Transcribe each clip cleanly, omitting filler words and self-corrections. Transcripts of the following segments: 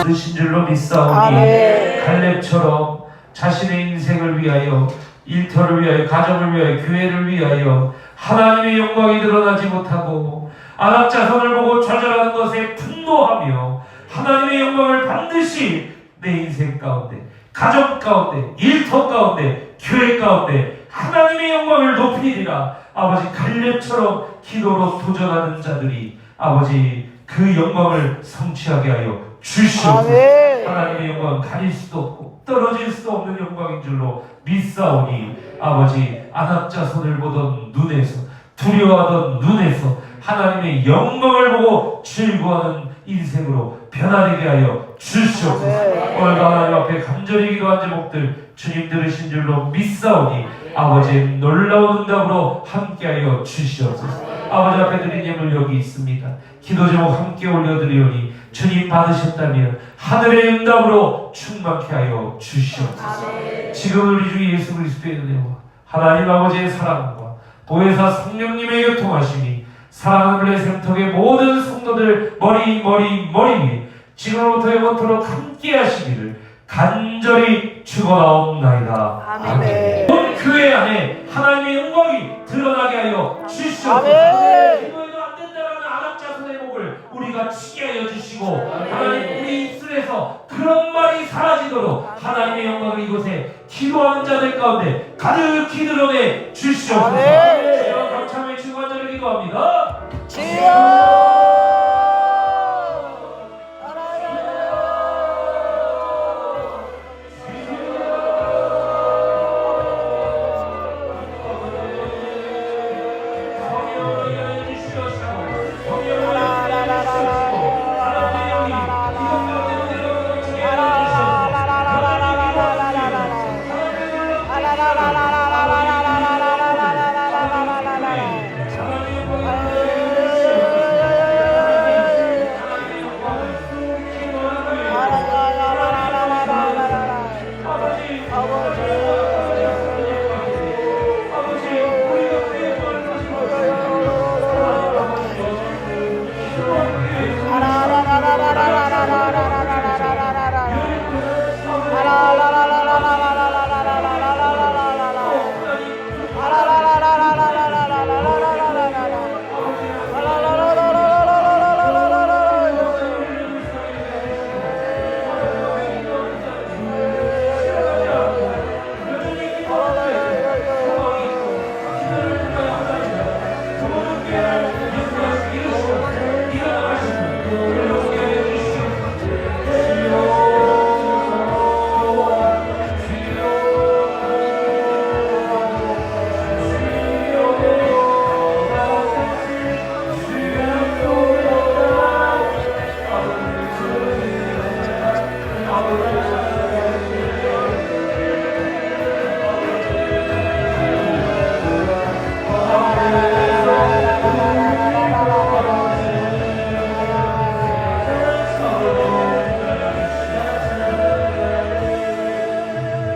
되신 줄로 믿사오니 갈렙처럼 자신의 인생을 위하여, 일터를 위하여, 가정을 위하여, 교회를 위하여 하나님의 영광이 드러나지 못하고 아낙 자손을 보고 좌절하는 것에 분노하며 하나님의 영광을 반드시 내 인생 가운데, 가정 가운데, 일터 가운데, 교회 가운데 하나님의 영광을 높이리라. 아버지, 갈렙처럼 기도로 도전하는 자들이 아버지 그 영광을 성취하게 하여 주시옵소서. 하나님의 영광은 가릴 수도 없고 떨어질 수 없는 영광인 줄로 믿사오니 아버지, 아낙 자손을 보던 눈에서, 두려워하던 눈에서 하나님의 영광을 보고 즐거워하는 인생으로 변화되게 하여 주시옵소서. 오늘도 하나님 앞에 간절히 기도한 제목들 주님 들으신 줄로 믿사오니 아버지의 놀라운 응답으로 함께하여 주시옵소서. 아버지 앞에 드린 예물 여기 있습니다. 기도 제목 함께 올려드리오니 주님 받으셨다면 하늘의 응답으로 충만케 하여 주시옵소서. 지금 우리 주 예수 그리스도의 은혜와 하나님 아버지의 사랑과 보혜사 성령님의 교통하심이 사랑하는 블레sem터의 모든 성도들 머리 위에 지금부터 영원토록 함께 하시기를 간절히 축원하옵나이다. 아멘. 온 교회 안에 하나님의 영광이 드러나게 하여 주시옵소서. 기도해도 안 된다라는 아낙 자손의 목을 우리가 치게 하여 주시고, 하나님 우리 입술에서 그런 말이 사라지도록 하나님의 영광을 이곳에 기도하는 자들 가운데 가득히 드러내 주시옵소서. 주여 감참의 주관자를 기도합니다.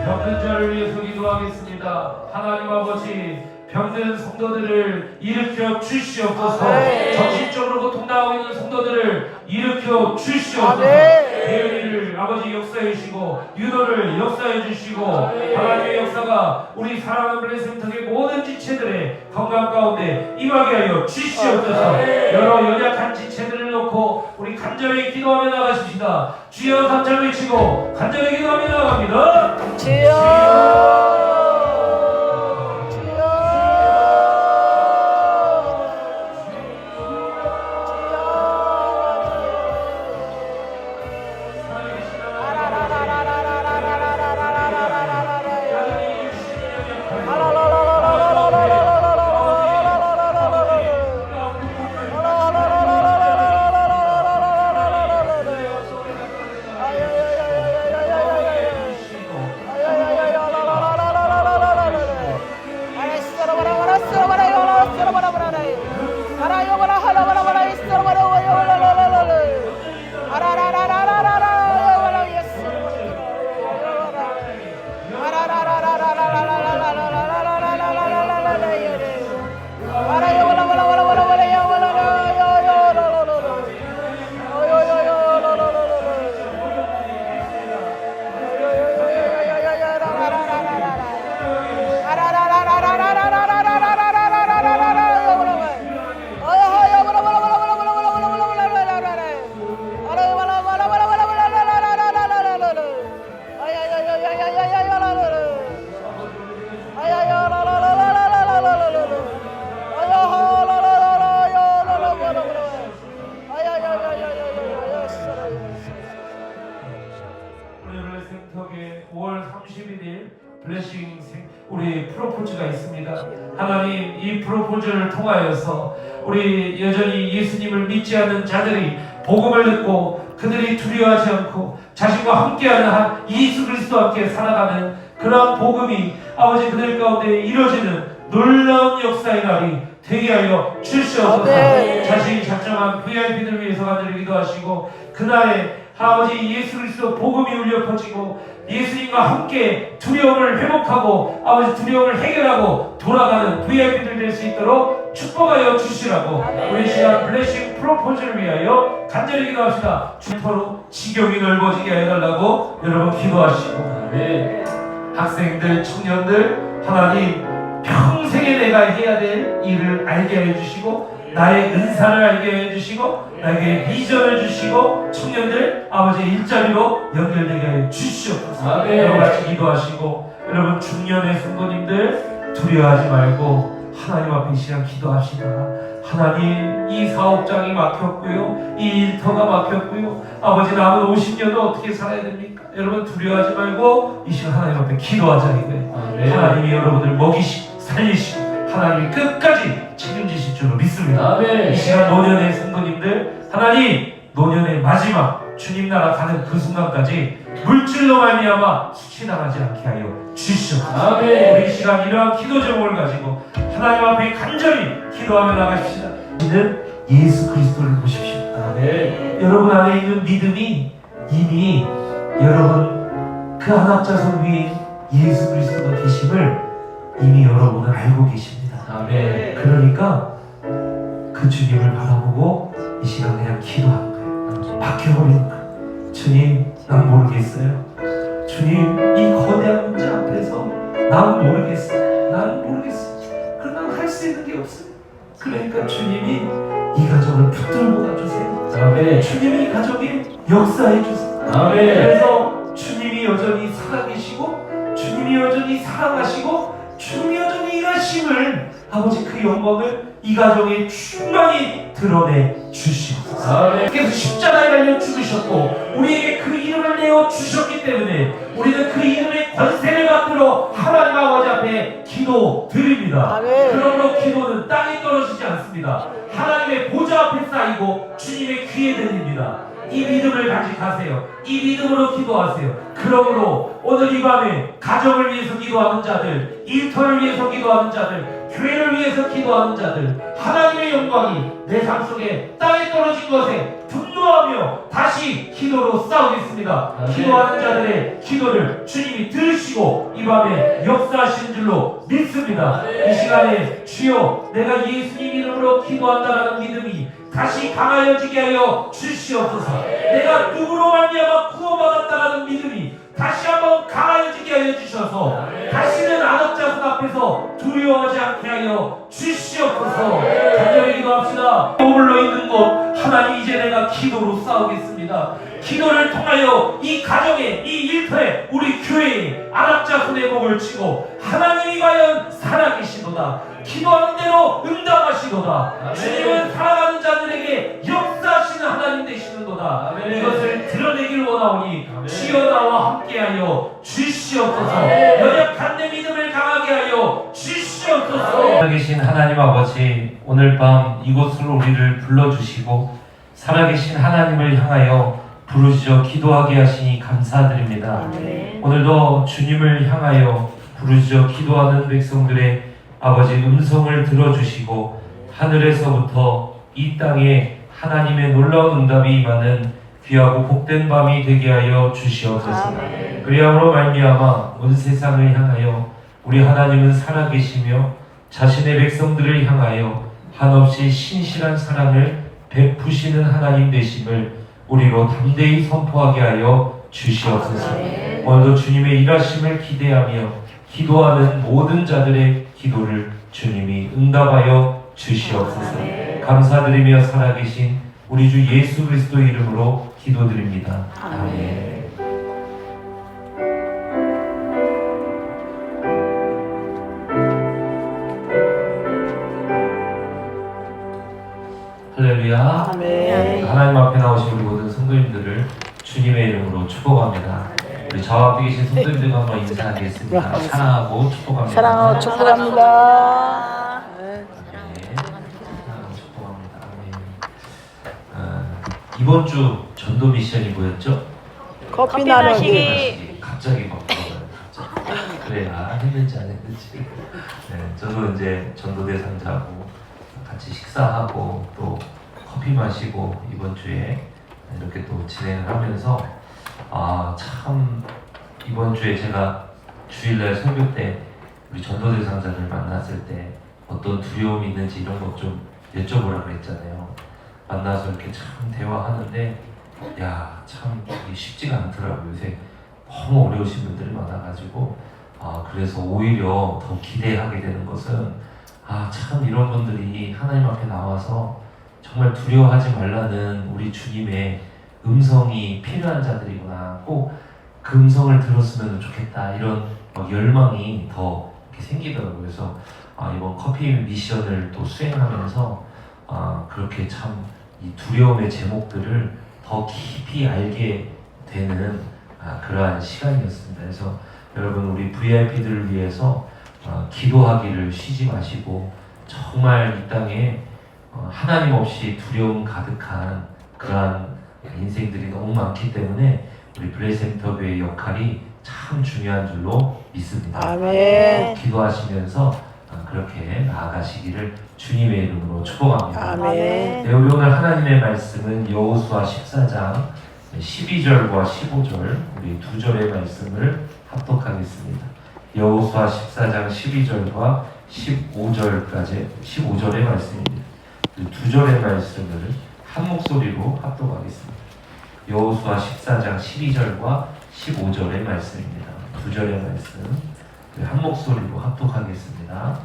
병든 자를 위해서 기도하겠습니다. 하나님 아버지, 병든 성도들을 일으켜 주시옵소서. 정신적으로 고통당하고 있는 성도들을 일으켜 주시옵소서. 예언이를 아버지 역사해 주시고, 유도를 역사해 주시고, 하나님의 역사가 우리 사랑하는 블레sem터의 모든 지체들의 건강 가운데 임하게 하여 주시옵소서. 여러 연약한 지체들을 놓고 우리 간절히 기도하며 나가십시다. 주여 삼창 외치고 간절히 기도하며 나갑니다. 주여. 블레싱 우리 프로포즈가 있습니다. 하나님, 이 프로포즈를 통하여서 우리 여전히 예수님을 믿지 않는 자들이 복음을 듣고 그들이 두려워하지 않고 자신과 함께하는 예수 그리스도와 함께 살아가는 그러한 복음이 아버지 그들 가운데 이루어지는 놀라운 역사의 날이 되게 하여 주시옵소서. 자신이 작정한 VIP들 위해서 간절히 기도하시고 그날에 아버지 예수 그리스도 복음이 울려 퍼지고 예수님과 함께 두려움을 회복하고 아버지 두려움을 해결하고 돌아가는 VIP들 될 수 있도록 축복하여 주시라고 우리 시간 블레싱 프로포즈를 위하여 간절히 기도합시다. 주토록 지경이 넓어지게 해달라고 여러분 기도하시고 학생들, 청년들 하나님 평생에 내가 해야 될 일을 알게 해주시고 나의 은사를 알게 해주시고 나에게 비전을 주시고 청년들 아버지의 일자리로 연결되게 해 주시옵소서. 여러분 같이 기도하시고 여러분 중년의 성도님들 두려워하지 말고 하나님 앞에 이 시간 기도합시다. 하나님, 이 사업장이 막혔고요, 이 일터가 막혔고요, 아버지 남은 50년도 어떻게 살아야 됩니까? 여러분 두려워하지 말고 이 시간 하나님 앞에 기도하자 이거예요. 하나님이 여러분들 먹이시고 살리시고 하나님이 끝까지 책임지실 줄로 믿습니다. 이 시간 노년의 성도님들 하나님 노년의 마지막 주님 나라 가는 그 순간까지 물질로 말미암아 수치당하지 않게 하여 주시옵소서. 우리 이 시간 이러한 기도 제목을 가지고 하나님 앞에 간절히 기도하며 나가십시다. 이는 예수 그리스도를 보십시오. 여러분 안에 있는 믿음이 이미 여러분 그 한합자손 위에 예수 그리스도가 계심을 이미 여러분은 알고 계십니다. 그러니까 그 주님을 바라보고 이 시간 그냥 기도하는 거예요. 박혀버리는 거예요. 주님, 난 모르겠어요. 주님, 이 거대한 문제 앞에서 난 모르겠어요. 난 모르겠어요. 그러나 할 수 있는 게 없어요. 그러니까 주님이 이 가정을 붙들고 가주세요. 주님이 이 가정에 역사해 주세요. 그래서 주님이 여전히 살아계시고 주님이 여전히 사랑하시고 주님이 여전히 일하심을 아버지 그 영광을 이 가정에 충만히 드러내 주시옵소서. 그래서 십자가에 달려 죽으셨고 우리에게 그 이름을 내어 주셨기 때문에 우리는 그 이름의 권세를 받들어 하나님 아버지 앞에 기도 드립니다. 그러므로 기도는 땅에 떨어지지 않습니다. 하나님의 보좌 앞에 쌓이고 주님의 귀에 들립니다. 이 믿음을 간직하세요. 이 믿음으로 기도하세요. 그러므로 오늘 이 밤에 가정을 위해서 기도하는 자들, 일터를 위해서 기도하는 자들, 교회를 위해서 기도하는 자들, 하나님의 영광이 내 삶 속에 땅에 떨어진 것에 분노하며 다시 기도로 싸우겠습니다. 기도하는 자들의 기도를 주님이 들으시고 이 밤에 역사하시는 줄로 믿습니다. 이 시간에 주여 내가 예수님 이름으로 기도한다라는 믿음이 다시 강하여지게 하여 주시옵소서. 내가 누구로 말미암아 구원받았다라는 믿음이 다시 한번 강하여지게 하여 주셔서 다시는 안업자손 앞에서 두려워하지 않게 하여 주시옵소서. 간절히 기도합시다. 머물러 있는 곳 하나님 이제 내가 기도로 싸우겠습니다. 기도를 통하여 이 가정에 이 일터에 우리 교회에 안압자손의 복을 치고 하나님이 과연 살아계시도다. 기도하는 대로 응답하시도다. 주님은 사랑하는 자들에게 역사하시는 하나님 되시는도다. 이것을 드러내길 원하오니 주여 나와 함께하여 주시옵소서. 연약한 내 믿음을 강하게 하여 주시옵소서. 살아계신 하나님 아버지, 오늘 밤 이곳으로 우리를 불러주시고 살아계신 하나님을 향하여 부르짖어 기도하게 하시니 감사드립니다. 오늘도 주님을 향하여 부르짖어 기도하는 백성들의 아버지 음성을 들어주시고 하늘에서부터 이 땅에 하나님의 놀라운 응답이 임하는 귀하고 복된 밤이 되게 하여 주시옵소서. 그리함으로 말미암아 온 세상을 향하여 우리 하나님은 살아계시며 자신의 백성들을 향하여 한없이 신실한 사랑을 베푸시는 하나님 되심을 우리로 담대히 선포하게 하여 주시옵소서. 오늘도 주님의 일하심을 기대하며 기도하는 모든 자들의 기도를 주님이 응답하여 주시옵소서. 감사드리며 살아계신 우리 주 예수 그리스도 이름으로 기도드립니다. 아멘. 할렐루야. 아멘. 하나님 앞에 나오신 우리 모든 성도님들을 주님의 이름으로 축복합니다. 우리 저 앞에 계신 손들들과 한번 인사하겠습니다. 사랑하고 축복합니다. 사랑하고 축복합니다. 네, 사랑하고 축복합니다. 네. 이번 주 전도 미션이 뭐였죠? 커피 나누기. 마시기. 갑자기 막 물어봐요. 갑자기. 그래야 했는지 안 했는지. 네, 저도 이제 전도 대상자하고 같이 식사하고 또 커피 마시고 이번 주에 이렇게 또 진행을 하면서 참 이번 주에 제가 주일날 설교 때 우리 전도 대상자를 만났을 때 어떤 두려움이 있는지 이런 것 좀 여쭤보라 그랬잖아요. 만나서 이렇게 참 대화하는데 참 이게 쉽지가 않더라고요. 요새 너무 어려우신 분들이 많아가지고 그래서 오히려 더 기대하게 되는 것은 참 이런 분들이 하나님 앞에 나와서 정말 두려워하지 말라는 우리 주님의 음성이 필요한 자들이구나. 꼭 그 음성을 들었으면 좋겠다. 이런 열망이 더 이렇게 생기더라고요. 그래서 이번 커피 미션을 또 수행하면서 그렇게 참 이 두려움의 제목들을 더 깊이 알게 되는 그러한 시간이었습니다. 그래서 여러분 우리 VIP들을 위해서 기도하기를 쉬지 마시고 정말 이 땅에 하나님 없이 두려움 가득한 그러한 인생들이 너무 많기 때문에 우리 블레센터교의 역할이 참 중요한 줄로 믿습니다. 아멘. 기도하시면서 그렇게 나아가시기를 주님의 이름으로 축복합니다. 아멘. 네, 우리 오늘 하나님의 말씀은 여호수아 14장 12절과 15절 우리 두 절의 말씀을 합독하겠습니다. 여호수아 14장 12절과 15절의 말씀입니다. 그 두 절의 말씀을 한 목소리로 합독하겠습니다. 여호수아 14장 12절과 15절의 말씀입니다. 두 절의 말씀 한 목소리로 합독하겠습니다.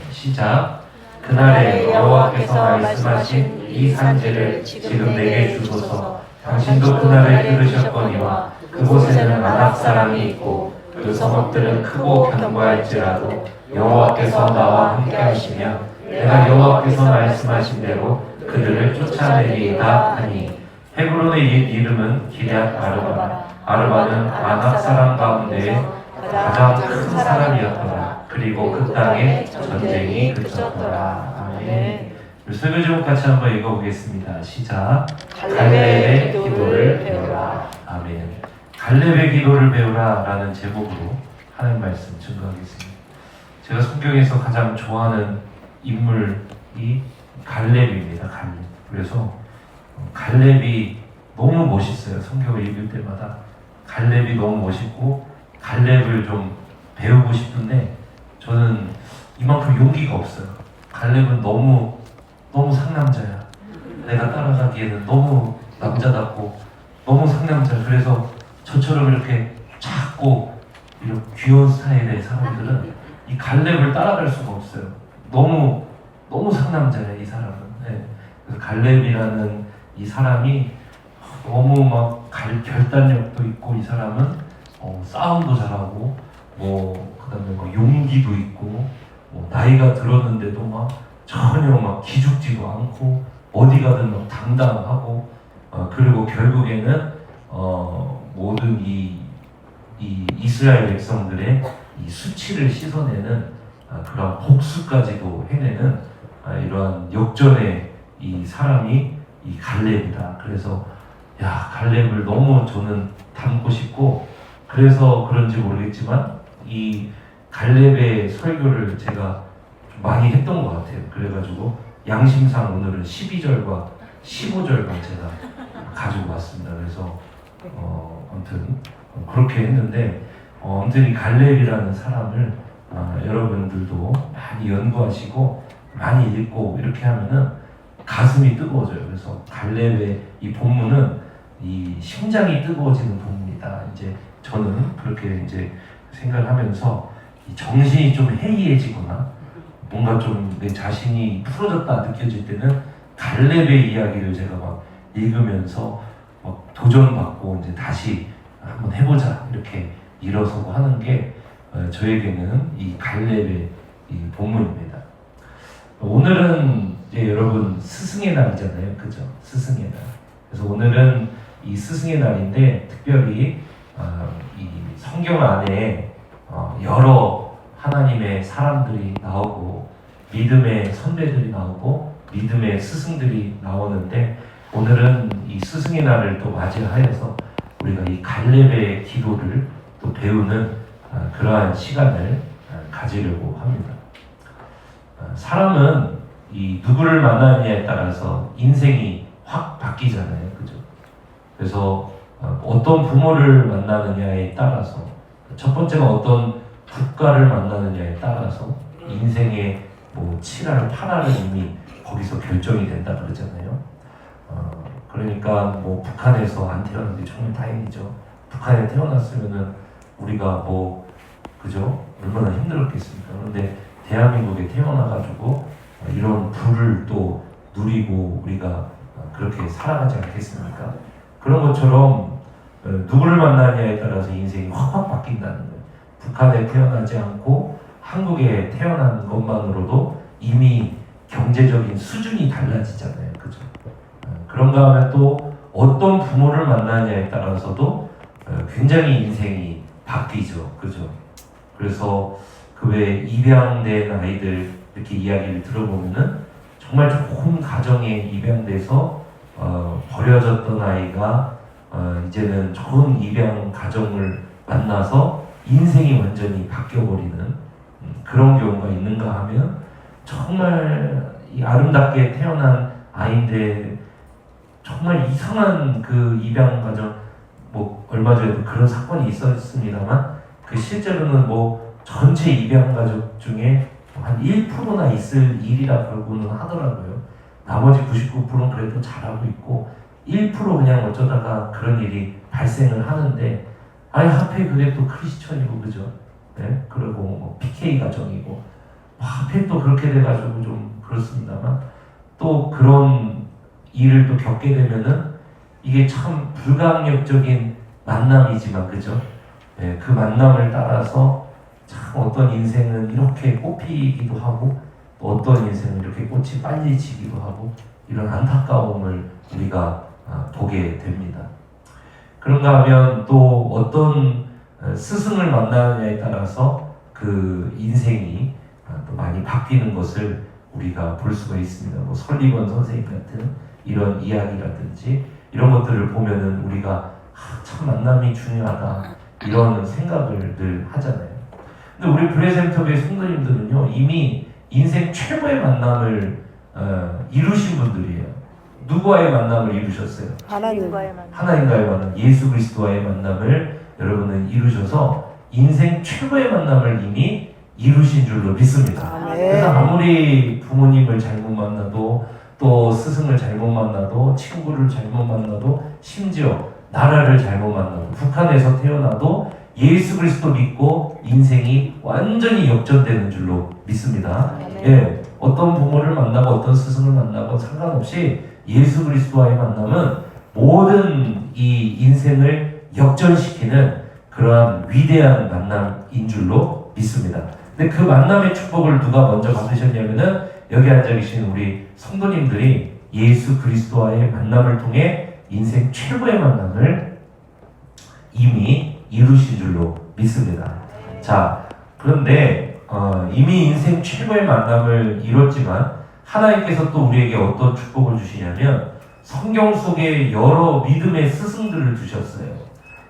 시작. 그날에 여호와께서 말씀하신 이 산지를 지금 내게 주소서. 당신도 그날에 들으셨거니와 그곳에는 아낙 사람이 있고 그 성읍들은 크고 견고할지라도 여호와께서 나와 함께하시며 내가 여호와께서 말씀하신 대로 그들을 쫓아내리이다 하니. 헤브론의 옛 이름은 기럇 아르바. 아르바는 아낙 사람 가운데 가장 큰 사람이었더라. 그리고 그 땅에 전쟁이 그쳤더라. 아멘. 설교 제목 같이 한번 읽어보겠습니다. 시작. 갈렙의 기도를 배우라. 아멘. 갈렙의 기도를 배우라 라는 제목으로 하나님 말씀 증거하겠습니다. 제가 성경에서 가장 좋아하는 인물이 갈렙입니다. 갈렙. 그래서 갈렙이 너무 멋있어요. 성경을 읽을 때마다 갈렙이 너무 멋있고 갈렙을 좀 배우고 싶은데 저는 이만큼 용기가 없어요. 갈렙은 너무 상남자야. 내가 따라가기에는 너무 남자답고 너무 상남자. 그래서 저처럼 이렇게 작고 이렇게 귀여운 스타일의 사람들은 이 갈렙을 따라갈 수가 없어요. 너무 상남자야 이 사람은. 네. 그래서 갈렙이라는 이 사람이 너무 막 결단력도 있고 이 사람은 싸움도 잘하고 그다음에 용기도 있고 나이가 들었는데도 막 전혀 막 기죽지도 않고 어디 가든 막 당당하고 그리고 결국에는 모든 이 이스라엘 백성들의 이 수치를 씻어내는 그런 복수까지도 해내는 이러한 역전의 이 사람이 이 갈렙이다. 그래서 갈렙을 너무 저는 닮고 싶고 그래서 그런지 모르겠지만 이 갈렙의 설교를 제가 좀 많이 했던 것 같아요. 그래가지고 양심상 오늘은 12절과 15절만 제가 가지고 왔습니다. 그래서 아무튼 그렇게 했는데 아무튼 이 갈렙이라는 사람을 여러분들도 많이 연구하시고 많이 읽고 이렇게 하면은 가슴이 뜨거워져요. 그래서 갈렙의 이 본문은 이 심장이 뜨거워지는 본문이다. 이제 저는 그렇게 이제 생각을 하면서 이 정신이 좀 해이해지거나 뭔가 좀 내 자신이 풀어졌다 느껴질 때는 갈렙의 이야기를 제가 막 읽으면서 막 도전받고 이제 다시 한번 해보자 이렇게 일어서고 하는 게 저에게는 이 갈렙의 이 본문입니다. 오늘은 이제 여러분 스승의 날이잖아요, 그죠? 스승의 날. 그래서 오늘은 이 스승의 날인데 특별히 이 성경 안에 여러 하나님의 사람들이 나오고 믿음의 선배들이 나오고 믿음의 스승들이 나오는데 오늘은 이 스승의 날을 또 맞이하여서 우리가 이 갈렙의 기도를 또 배우는 그러한 시간을 가지려고 합니다. 사람은 이 누구를 만나느냐에 따라서 인생이 확 바뀌잖아요, 그죠? 그래서 어떤 부모를 만나느냐에 따라서 첫 번째가 어떤 국가를 만나느냐에 따라서 인생의 뭐 7할, 8할은 이미 거기서 결정이 된다 그러잖아요. 그러니까 뭐 북한에서 안 태어난 게 정말 다행이죠. 북한에 태어났으면은 우리가 뭐 그죠? 얼마나 힘들었겠습니까? 그런데 대한민국에 태어나가지고 이런 부를 또 누리고 우리가 그렇게 살아가지 않겠습니까? 그런 것처럼 누구를 만나냐에 따라서 인생이 확확 바뀐다는 거예요. 북한에 태어나지 않고 한국에 태어난 것만으로도 이미 경제적인 수준이 달라지잖아요. 그죠? 그런가 하면 또 어떤 부모를 만나냐에 따라서도 굉장히 인생이 바뀌죠. 그죠? 그래서 그 외 입양된 아이들 이렇게 이야기를 들어보면은 정말 좋은 가정에 입양돼서 버려졌던 아이가 이제는 좋은 입양 가정을 만나서 인생이 완전히 바뀌어버리는 그런 경우가 있는가 하면 정말 이 아름답게 태어난 아이인데 정말 이상한 그 입양 가정 뭐 얼마 전에도 그런 사건이 있었습니다만 그 실제로는 뭐 전체 입양 가족 중에 한 1%나 있을 일이라 그러고는 하더라고요. 나머지 99%는 그래도 잘하고 있고 1% 그냥 어쩌다가 그런 일이 발생을 하는데 아니 하필 그게 또 크리스천이고 그죠? 네? 그리고 뭐 PK 가정이고 하필 또 그렇게 돼가지고 좀 그렇습니다만 또 그런 일을 또 겪게 되면은 이게 참 불가항력적인 만남이지만 그죠? 네, 그 만남을 따라서 참 어떤 인생은 이렇게 꽃피기도 하고 또 어떤 인생은 이렇게 꽃이 빨리 지기도 하고 이런 안타까움을 우리가 보게 됩니다. 그런가 하면 또 어떤 스승을 만나느냐에 따라서 그 인생이 또 많이 바뀌는 것을 우리가 볼 수가 있습니다. 뭐 설리번 선생님 같은 이런 이야기라든지 이런 것들을 보면은 우리가 참 만남이 중요하다 이런 생각을 늘 하잖아요. 근데 우리 브레센터교회 성도님들은요 이미 인생 최고의 만남을 이루신 분들이에요. 누구와의 만남을 이루셨어요? 하나님과의 만남. 하나님과의 만남, 예수 그리스도와의 만남을 여러분은 이루셔서 인생 최고의 만남을 이미 이루신 줄로 믿습니다. 아멘. 그래서 아무리 부모님을 잘못 만나도 또 스승을 잘못 만나도 친구를 잘못 만나도 심지어 나라를 잘못 만나도 북한에서 태어나도 예수 그리스도 믿고 인생이 완전히 역전되는 줄로 믿습니다. 예, 어떤 부모를 만나고 어떤 스승을 만나고 상관없이 예수 그리스도와의 만남은 모든 이 인생을 역전시키는 그러한 위대한 만남인 줄로 믿습니다. 근데 그 만남의 축복을 누가 먼저 받으셨냐면은 여기 앉아 계신 우리 성도님들이 예수 그리스도와의 만남을 통해 인생 최고의 만남을 이미 이루신 줄로 믿습니다. 자, 그런데 이미 인생 최고의 만남을 이뤘지만 하나님께서 또 우리에게 어떤 축복을 주시냐면 성경 속에 여러 믿음의 스승들을 주셨어요.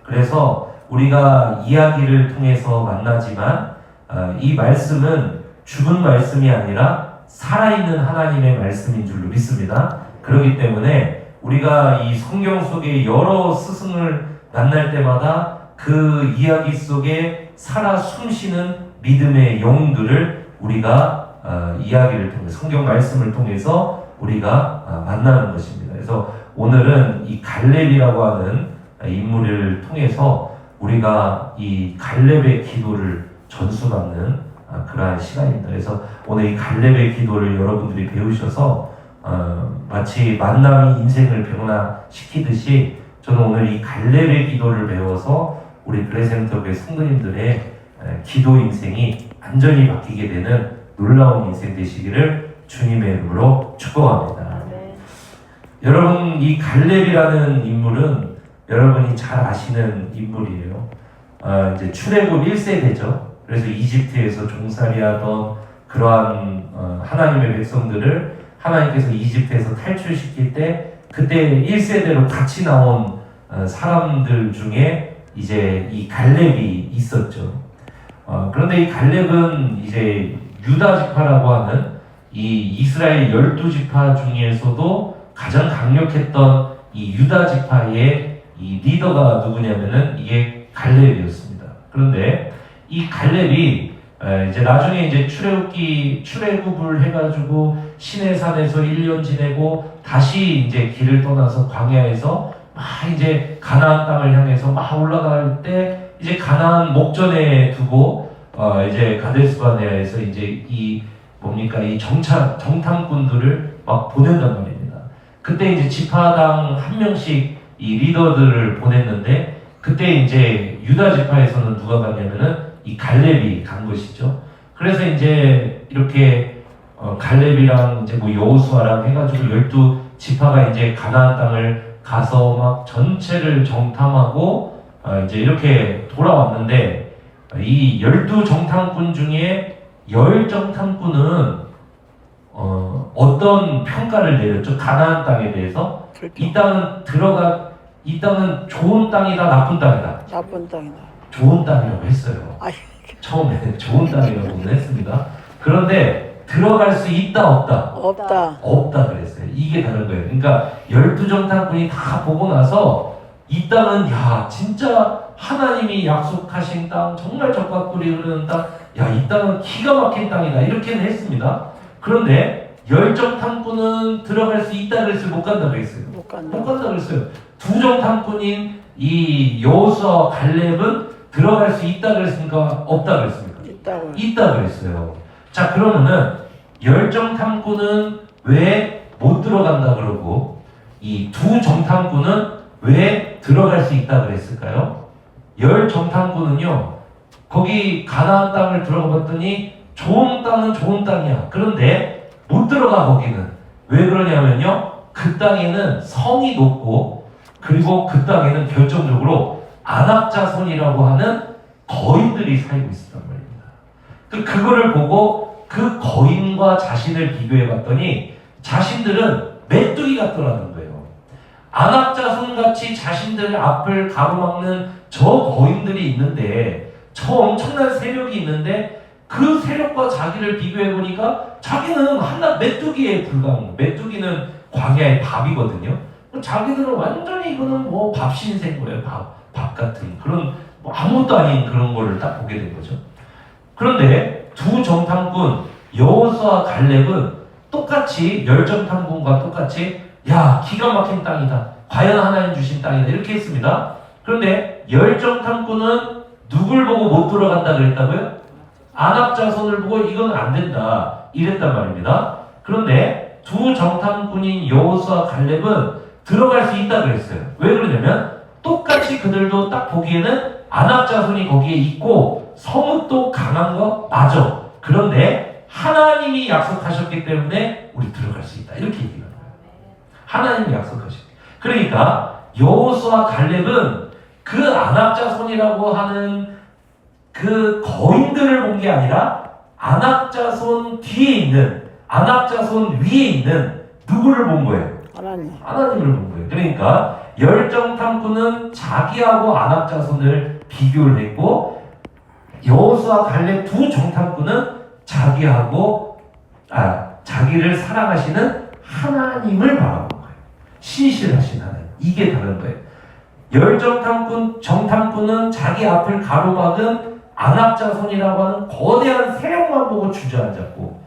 그래서 우리가 이야기를 통해서 만나지만 이 말씀은 죽은 말씀이 아니라 살아있는 하나님의 말씀인 줄로 믿습니다. 그렇기 때문에 우리가 이 성경 속에 여러 스승을 만날 때마다 그 이야기 속에 살아 숨쉬는 믿음의 영들을 우리가 이야기를 통해 성경 말씀을 통해서 우리가 만나는 것입니다. 그래서 오늘은 이 갈렙이라고 하는 인물을 통해서 우리가 이 갈렙의 기도를 전수받는 그러한 시간입니다. 그래서 오늘 이 갈렙의 기도를 여러분들이 배우셔서 마치 만남이 인생을 변화시키듯이 저는 오늘 이 갈렙의 기도를 배워서 우리 브레센터교회 성도님들의 기도 인생이 완전히 바뀌게 되는 놀라운 인생 되시기를 주님의 이름으로 축복합니다. 네. 여러분 이 갈렙이라는 인물은 여러분이 잘 아시는 인물이에요. 이제 출애굽 1세대죠. 그래서 이집트에서 종살이하던 그러한 하나님의 백성들을 하나님께서 이집트에서 탈출시킬 때 그때 1세대로 같이 나온 사람들 중에 이제 이 갈렙이 있었죠. 그런데 이 갈렙은 이제 유다 지파라고 하는 이 이스라엘 12지파 중에서도 가장 강력했던 이 유다 지파의 이 리더가 누구냐면은 이게 갈렙이었습니다. 그런데 이 갈렙이 이제 나중에 이제 출애굽을 해가지고 시내산에서 1년 지내고 다시 이제 길을 떠나서 광야에서 막 이제 가나안 땅을 향해서 막 올라갈 때 이제 가나안 목전에 두고 이제 가데스바네아에서 이제 이 뭡니까 이 정탐꾼들을 막 보낸단 말입니다. 그때 이제 지파당 한 명씩 이 리더들을 보냈는데 그때 이제 유다 지파에서는 누가 갔냐면은 이 갈렙이 간 것이죠. 그래서 이제 이렇게 갈렙이랑 이제 뭐 여호수아랑 해가지고 12지파가 이제 가나안 땅을 가서 막 전체를 정탐하고 이제 이렇게 돌아왔는데 이 12정탐꾼 중에 10정탐꾼은 어떤 평가를 내렸죠? 가나안 땅에 대해서 이 땅은 좋은 땅이다, 나쁜 땅이다. 나쁜 땅이다. 좋은 땅이라고 했어요. 아이, 처음에 좋은 땅이라고는 했습니다. 그런데 들어갈 수 있다, 없다? 없다. 없다 그랬어요. 이게 다른 거예요. 그러니까 12정탐꾼이 다 보고 나서 이 땅은 야 진짜 하나님이 약속하신 땅, 정말 적과꿀이 흐르는 땅, 야 이 땅은 기가 막힌 땅이다 이렇게는 했습니다. 그런데 10정탐꾼은 들어갈 수 있다 그랬어요? 못 간다 그랬어요? 못 간다. 못 간다 그랬어요. 2정탐꾼인 이 여호수아와 갈렙은 들어갈 수 있다 그랬습니까? 없다 그랬습니까? 있다고. 있다 그랬어요. 자 그러면은 10정탐꾼은 왜 못 들어간다 그러고 이 2정탐꾼은 왜 들어갈 수 있다 그랬을까요? 10정탐꾼은요 거기 가나안 땅을 들어가 봤더니 좋은 땅은 좋은 땅이야. 그런데 못 들어가 거기는. 왜 그러냐면요 그 땅에는 성이 높고 그리고 그 땅에는 결정적으로 안악자손이라고 하는 거인들이 살고 있었단 말입니다. 그거를 보고 그 거인과 자신을 비교해 봤더니 자신들은 메뚜기 같더라는 거예요. 안악자손같이 자신들 앞을 가로막는 저 거인들이 있는데 저 엄청난 세력이 있는데 그 세력과 자기를 비교해 보니까 자기는 하나 메뚜기에 불과한 거예요. 메뚜기는 광야의 밥이거든요. 자기들은 완전히 이거는 뭐 밥신세인 거예요. 밥 같은 그런 뭐 아무것도 아닌 그런 거를 딱 보게 된 거죠. 그런데 2정탐꾼 여호수아 갈렙은 똑같이 10정탐꾼과 똑같이 야 기가 막힌 땅이다. 과연 하나님 주신 땅이다. 이렇게 했습니다. 그런데 10정탐꾼은 누굴 보고 못 들어간다 그랬다고요? 안악자손을 보고 이건 안 된다. 이랬단 말입니다. 그런데 2정탐꾼인 여호수아 갈렙은 들어갈 수 있다 그랬어요. 왜 그러냐면 똑같이 그들도 딱 보기에는 안악자손이 거기에 있고 성읍도 강한 거 맞아. 그런데 하나님이 약속하셨기 때문에 우리 들어갈 수 있다. 이렇게 얘기하는 거예요. 하나님이 약속하셨기. 그러니까 여호수아 갈렙은 그 안악자손이라고 하는 그 거인들을 본 게 아니라 안악자손 뒤에 있는 안악자손 위에 있는 누구를 본 거예요? 하나님을 본 거예요. 그러니까 10정탐꾼은 자기하고 안악자손을 비교를 했고 여호수아 갈렙 2정탐꾼은 자기하고 자기를 사랑하시는 하나님을 바라본 거예요. 신실하신 하나님. 이게 다른 거예요. 10정탐꾼은 자기 앞을 가로막은 안악자손이라고 하는 거대한 세력만 보고 주저앉았고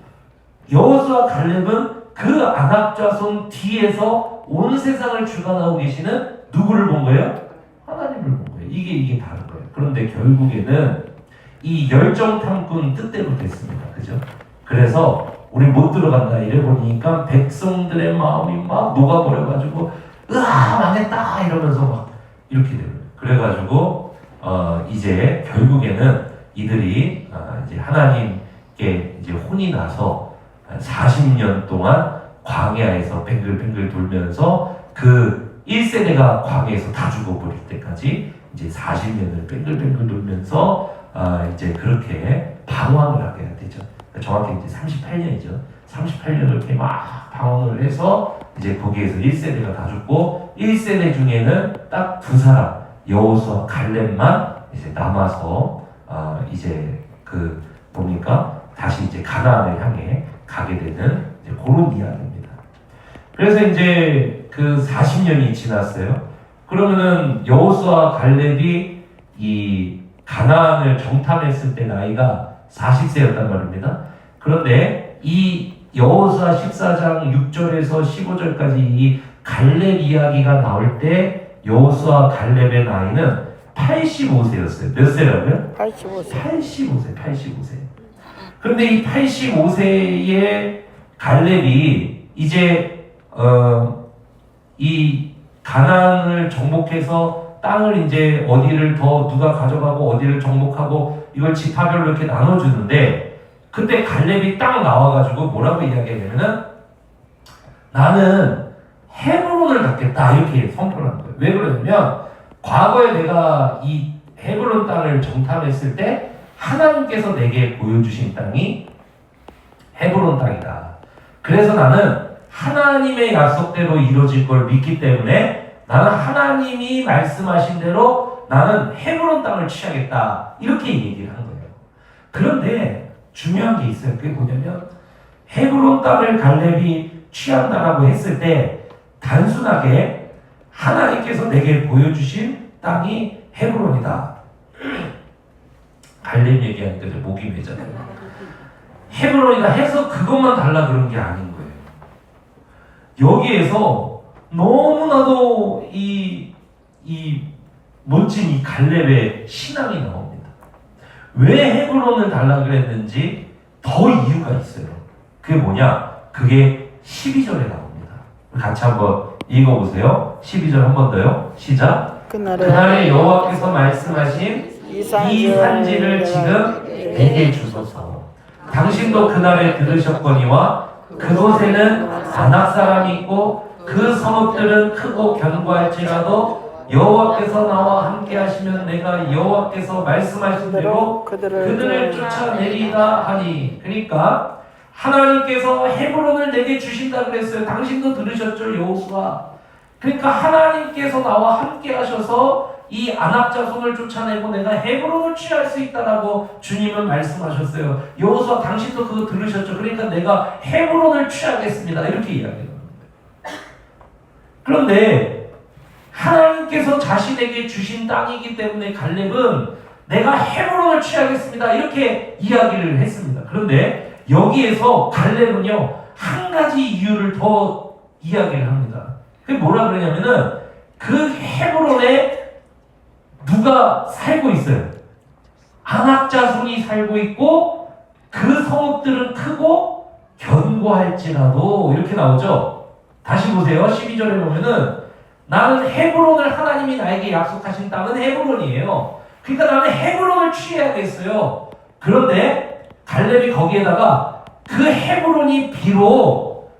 여호수아 갈렙은 그 안악자손 뒤에서 온 세상을 주관하고 계시는 누구를 본 거예요? 하나님을 본 거예요. 이게 다른 거예요. 그런데 결국에는 이 10정탐꾼 뜻대로 됐습니다. 그죠? 그래서 우리 못 들어간다 이래 보니까 백성들의 마음이 막 녹아버려가지고 으아 망했다 이러면서 막 이렇게 돼요. 그래가지고 이제 결국에는 이들이 이제 하나님께 이제 혼이 나서 40년 동안 광야에서 뱅글뱅글 돌면서 그 1세대가 광야에서 다 죽어버릴 때까지 이제 40년을 뱅글뱅글 돌면서 이제 그렇게 방황을 하게 되죠. 정확히 이제 38년이죠. 38년을 이렇게 막 방황을 해서 이제 거기에서 1세대가 다 죽고 1세대 중에는 딱 두 사람 여호수아 갈렙만 이제 남아서 이제 그 뭡니까 다시 이제 가나안을 향해 가게 되는 이제 그런 이야기입니다. 그래서 이제 그 40년이 지났어요. 그러면은 여호수아 갈렙이 이 가나안을 정탐했을 때 나이가 40세였단 말입니다. 그런데 이 여호수아 14장 6절에서 15절까지 이 갈렙 이야기가 나올 때 여호수아 갈렙의 나이는 85세였어요. 몇 세라고요? 85세. 85세. 그런데 이 85세의 갈렙이 이제 이 가나안을 정복해서 땅을 이제 어디를 더 누가 가져가고 어디를 정복하고 이걸 지파별로 이렇게 나눠주는데 그때 갈렙이 딱 나와가지고 뭐라고 이야기하냐면은 나는 헤브론을 갖겠다 이렇게 선포를 한 거예요. 왜 그러냐면 과거에 내가 이 헤브론 땅을 정탐했을 때 하나님께서 내게 보여주신 땅이 헤브론 땅이다. 그래서 나는 하나님의 약속대로 이루어질 걸 믿기 때문에 나는 하나님이 말씀하신 대로 나는 헤브론 땅을 취하겠다 이렇게 얘기를 한 거예요. 그런데 중요한 게 있어요. 그게 뭐냐면 헤브론 땅을 갈렙이 취한다라고 했을 때 단순하게 하나님께서 내게 보여주신 땅이 헤브론이다. 갈렙 얘기하니까 이제 목이 메잖아요. 헤브론이다 해서 그것만 달라 그런 게 아닌 거예요. 여기에서 너무나도 이 멋진 이 갈렙의 신앙이 나옵니다. 왜 헤브론을 달라 그랬는지 더 이유가 있어요. 그게 뭐냐? 그게 12절에 나옵니다. 같이 한번 읽어보세요. 12절 한 번 더요. 시작. 그날에 여호와께서 말씀하신 이 산지를 지금 내게 주소서. 당신도 그날에 들으셨거니와 그곳에는 아낙 사람이 있고 그 성읍들은 크고 견고할지라도 여호와께서 나와 함께 하시면 내가 여호와께서 말씀하신 대로 그들을 쫓아내리다 하니. 그러니까 하나님께서 헤브론을 내게 주신다 그랬어요. 당신도 들으셨죠, 여호수아. 그러니까 하나님께서 나와 함께 하셔서 이 아낙 자손을 쫓아내고 내가 헤브론을 취할 수 있다라고 주님은 말씀하셨어요. 여호수아 당신도 그거 들으셨죠? 그러니까 내가 헤브론을 취하겠습니다. 이렇게 이야기합니다. 그런데 하나님께서 자신에게 주신 땅이기 때문에 갈렙은 내가 헤브론을 취하겠습니다. 이렇게 이야기를 했습니다. 그런데 여기에서 갈렙은요 한 가지 이유를 더 이야기를 합니다. 그게 뭐라 그러냐면은 그 헤브론에 누가 살고 있어요? 아낙 자손이 살고 있고 그 성읍들은 크고 견고할지라도 이렇게 나오죠. 다시 보세요. 12절에 보면은 나는 헤브론을 하나님이 나에게 약속하신 땅은 헤브론이에요. 그러니까 나는 헤브론을 취해야겠어요. 그런데 갈렙이 거기에다가 그 헤브론이 비록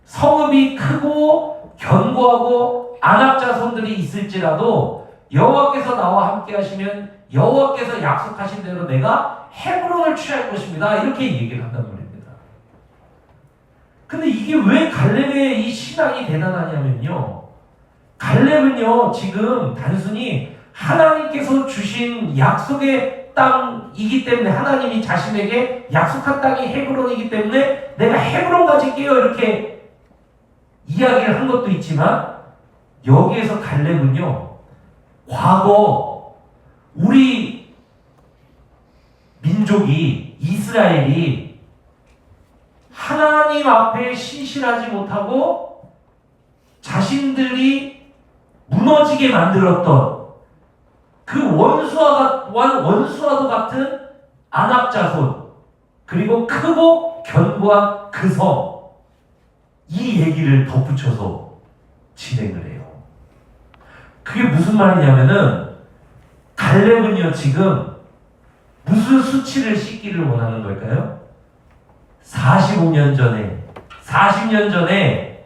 성읍이 크고 견고하고 아낙 자손들이 있을지라도 여호와께서 나와 함께 하시면 여호와께서 약속하신 대로 내가 헤브론을 취할 것입니다. 이렇게 얘기를 한단 말입니다. 근데 이게 왜 갈렙의 이 신앙이 대단하냐면요. 갈렙은요 지금 단순히 하나님께서 주신 약속의 땅이기 때문에 하나님이 자신에게 약속한 땅이 헤브론이기 때문에 내가 헤브론 가질게요 이렇게 이야기를 한 것도 있지만 여기에서 갈렙은요 과거 우리 민족이 이스라엘이 하나님 앞에 신실하지 못하고 자신들이 무너지게 만들었던 그 원수와도 같은 아낙 자손 그리고 크고 견고한 그 성 이 얘기를 덧붙여서 진행을 해요. 그게 무슨 말이냐면은 갈렙은요 지금 무슨 수치를 씻기를 원하는 걸까요? 45년 전에 40년 전에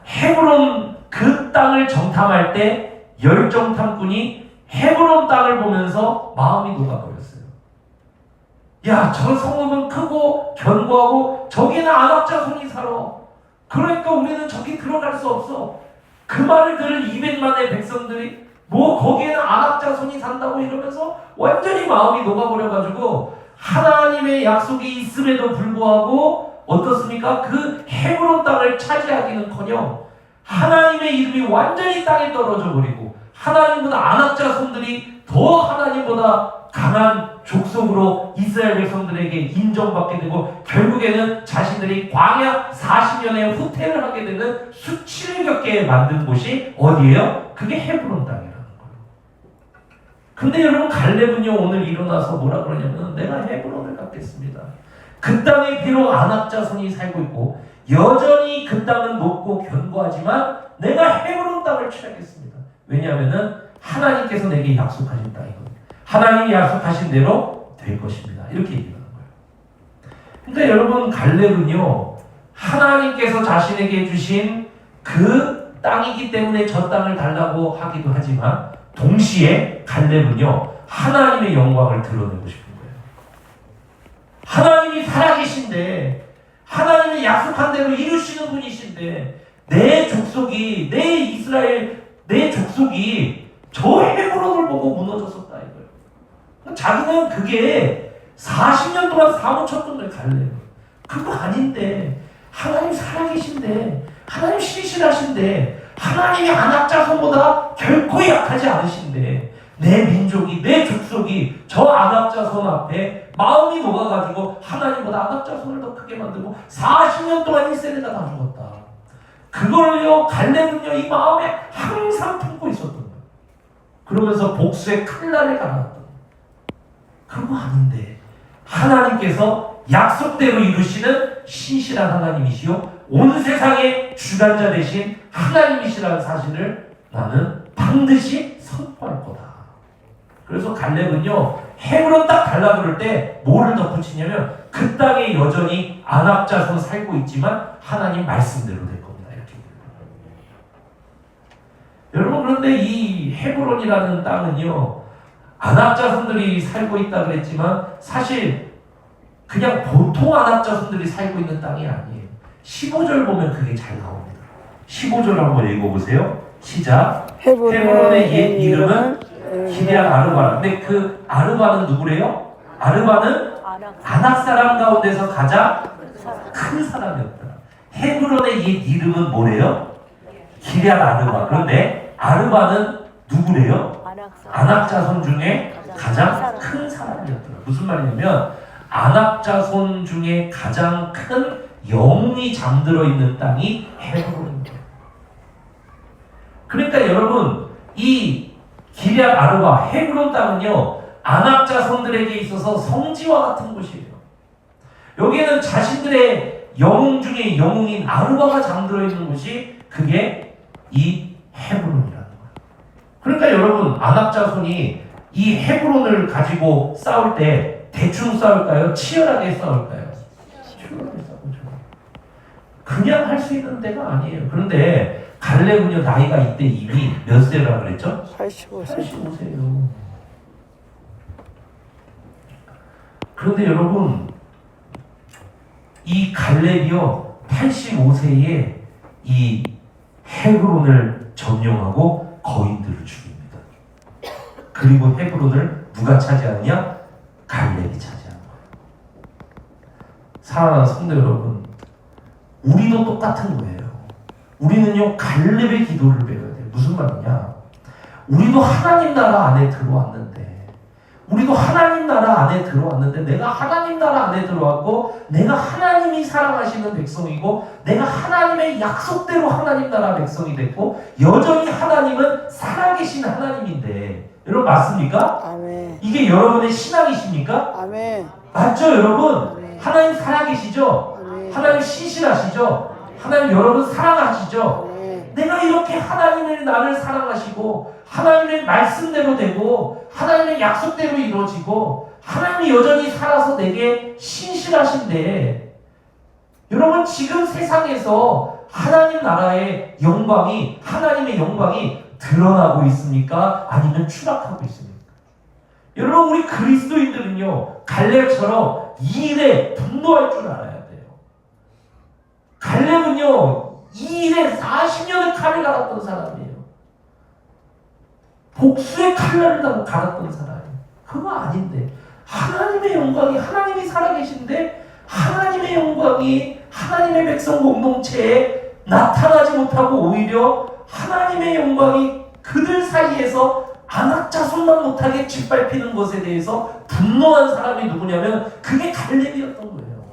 헤브론 그 땅을 정탐할 때 열정탐꾼이 헤브론 땅을 보면서 마음이 녹아버렸어요. 야, 저 성읍은 크고 견고하고 저기는 안악자손이 살아. 그러니까 우리는 저기 들어갈 수 없어. 그 말을 들은 200만의 백성들이 뭐 거기에는 안악자손이 산다고 이러면서 완전히 마음이 녹아버려가지고 하나님의 약속이 있음에도 불구하고 어떻습니까? 그 헤브론 땅을 차지하기는커녕 하나님의 이름이 완전히 땅에 떨어져 버리고 하나님보다 안악자손들이 더 하나님보다 강한 족속으로 이스라엘 백성들에게 인정받게 되고 결국에는 자신들이 광야 40년의 후퇴를 하게 되는 수치를 겪게 만든 곳이 어디예요? 그게 헤브론 땅이라는 거예요. 근데 여러분 갈렙은요 오늘 일어나서 뭐라 그러냐면 내가 헤브론을 갖겠습니다. 그 땅에 비록 안악자손이 살고 있고 여전히 그 땅은 높고 견고하지만 내가 헤브론 땅을 취하겠습니다. 왜냐하면은 하나님께서 내게 약속하신 땅이거든요. 하나님이 약속하신 대로 될 것입니다. 이렇게 얘기하는 거예요. 그러니까 여러분 갈렙은요 하나님께서 자신에게 주신 그 땅이기 때문에 저 땅을 달라고 하기도 하지만 동시에 갈렙은요 하나님의 영광을 드러내고 싶은 거예요. 하나님이 살아계신데 하나님이 약속한 대로 이루시는 분이신데 내 족속이 내 이스라엘 내 족속이 저 헤브론을 보고 무너졌었다 이거예요. 자기는 그게 40년 동안 사모쳤던 거예요. 갈렙은 그거 아닌데 하나님 살아계신데 하나님 신실하신데 하나님이 안악자손보다 결코 약하지 않으신데 내 민족이 내 족속이 저 안악자손 앞에 마음이 녹아가지고 하나님보다 안악자손을 더 크게 만들고 40년 동안 1세대가 다 죽었다. 그걸요 갈렙은요 이 마음에 항상 품고 있었던 거예요. 그러면서 복수의 칼날을 갈았던 거예요. 그거 아닌데 하나님께서 약속대로 이루시는 신실한 하나님이시요 온 세상의 주관자 되신 하나님이시라는 사실을 나는 반드시 선포할 거다. 그래서 갈렙은요 헤브론 딱 달라 그럴 때 뭐를 덧붙이냐면 그 땅에 여전히 안악자손 살고 있지만 하나님 말씀대로 될 겁니다. 이렇게. 여러분 그런데 이 헤브론이라는 땅은요 안악자손들이 살고 있다 그랬지만 사실 그냥 보통 안악자손들이 살고 있는 땅이 아니에요. 15절 보면 그게 잘 나옵니다. 15절 한번 읽어보세요. 시작. 헤브론의 옛 이름은 기럇 아르바. 근데 그 아르바는 누구래요? 아르바는 아낙 사람 가운데서 가장 큰 사람이었더라. 헤브론의 옛 이름은 뭐래요? 기럇 아르바. 그런데 아르바는 누구래요? 아낙 자손 중에 가장 큰 사람이었더라. 무슨 말이냐면 아낙 자손 중에 가장 큰 영웅이 잠들어 있는 땅이 헤브론입니다. 그러니까 여러분 이 기럇 아르바 헤브론 땅은요 아낙 자손들에게 있어서 성지와 같은 곳이에요. 여기에는 자신들의 영웅 중에 영웅인 아르바가 잠들어 있는 곳이 그게 이 헤브론이라는 거예요. 그러니까 여러분 아낙 자손이 이 헤브론을 가지고 싸울 때 대충 싸울까요? 치열하게 싸울까요? 치열하게 싸우죠. 그냥 할 수 있는 데가 아니에요. 그런데 갈렙은요 나이가 이때 이미 몇 세라 그랬죠? 85세예요. 그런데 여러분 이 갈렙이요 85세에 이 헤브론을 점령하고 거인들을 죽입니다. 그리고 헤브론을 누가 차지하느냐? 갈렙이 차지하는 거예요. 사랑하는 성도 여러분, 우리도 똑같은 거예요. 우리는요 갈렙의 기도를 배워야 돼요. 무슨 말이냐? 우리도 하나님 나라 안에 들어왔는데 내가 하나님 나라 안에 들어왔고 내가 하나님이 사랑하시는 백성이고 내가 하나님의 약속대로 하나님 나라 백성이 됐고 여전히 하나님은 살아계신 하나님인데 여러분 맞습니까? 아멘. 이게 여러분의 신앙이십니까? 아멘. 맞죠 여러분? 아멘. 하나님 살아계시죠? 아멘. 하나님 신실하시죠? 하나님 여러분 사랑하시죠? 아멘. 내가 이렇게 하나님의 나를 사랑하시고 하나님의 말씀대로 되고 하나님의 약속대로 이루어지고 하나님이 여전히 살아서 내게 신실하신데 여러분 지금 세상에서 하나님 나라의 영광이, 하나님의 영광이 드러나고 있습니까? 아니면 추락하고 있습니까? 여러분, 우리 그리스도인들은요, 갈렙처럼 이 일에 분노할 줄 알아야 돼요. 갈렙은요, 이 일에 40년을 칼을 갈았던 사람이에요. 복수의 칼날을 갈았던 사람이에요. 그거 아닌데, 하나님의 영광이, 하나님이 살아계신데 하나님의 영광이 하나님의 백성 공동체에 나타나지 못하고 오히려 하나님의 영광이 그들 사이에서 안악자손만 못하게 짓밟히는 것에 대해서 분노한 사람이 누구냐면 그게 갈렙이었던 거예요.